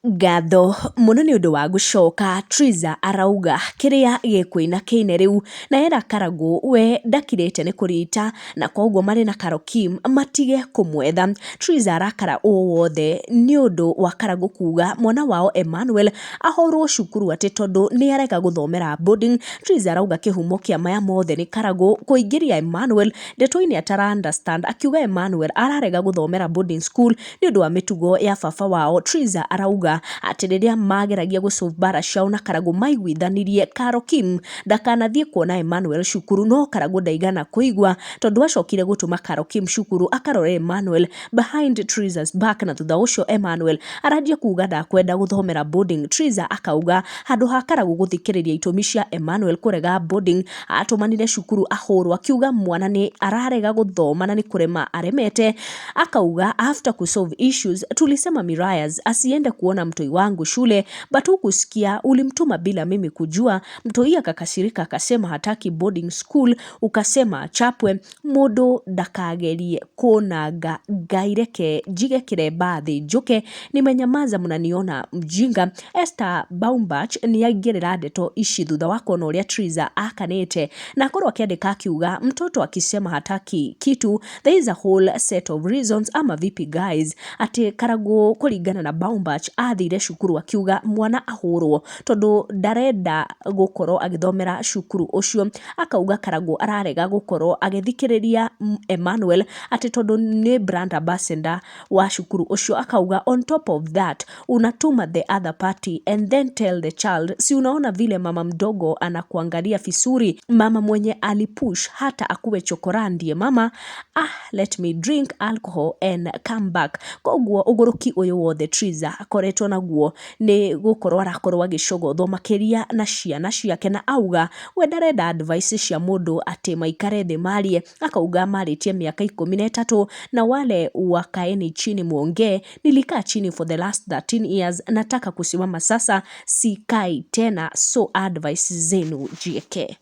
Ngatho muno ni undu wa gucoka, Triza arauga kiria gikuina kiine riu na era Karangũ we ndakirite ni kurita na koguo mari na Carol Kim matige kumwetha. Triza arakara wothe ni undu wa Karangũ kuga mwana wao Emmanuel ahorwo cukuru ati tondu ni arega guthomera boarding. Triza arauga kihumo kia maya mothe ni Karangũ kuingiria Emmanuel ndeto-ini atara understand, akiuga Emmanuel ararega guthomera boarding school ni undu wa mitugo ya baba wao. Triza arauga ati riria mageragia gusolve bara ciao na Karangũ maiguithanirie, Carol Kim ndakanathie kuona Emmanuel cukuru, no Karangũ ndaigana kuigwa tondu acokire gutuma Carol Kim cukuru akarore Emmanuel behind Triza's back, na thutha ucio Emmanuel aranjia kuga ndakwenda guthomera boarding. Triza akauga handu ha Karangũ guthikiriria itumi cia Emmanuel kurega boarding atumanire cukuru ahorwo, akiuga mwana ni ararega guthoma na ni kurema aremete. Akauga after kusolve issues tulisema Mirayas asiende kuona mtoi wangu shule, but hukusikia, ulimtuma bila mimi kujua. Mtoi akakasirika akasema hataki boarding school, ukasema chapwe. Mundu ndakagerie kunanga ngaireke jige kirebathi njuke, nimenyamaza mnaniona mjinga. Esther Baumbach ni aingirira ndeto ici thutha wa kuona uria Triza akanite na akorwo akiandika akiuga mtoto akisema hataki kitu there is a whole set of reasons, ama vipi guys. Ati Karangũ kuringana na Baumbach athire cukuru akiuga mwana ahorwo tondu ndarenda gukorwo agithomera cukuru ucio. Akauga Karangũ ararega gukorwo agithikiriria Emmanuel ati tondu ni brand ambassador wa cukuru ucio. Akauga on top of that unatuma the other party and then tell the child, si unaona vile mama mdogo anakuangalia fisuri, mama mwenye alipush hata akuwe chokora ndiye mama. Let me drink alcohol and come back. Koguo uguruki uyu wothe Triza akoretwo naguo ni gukorwo arakorwo agicogothwo makiria na ciana ciake, na auga we ndarenda advice cia mundu ati maikare thi marie. Akauga maritie miaka 13 na wale wakaeni chini muongee, nilikaa chini for the last 13 years, nataka kusimama sasa, sikai tena, so advice zenu jieke.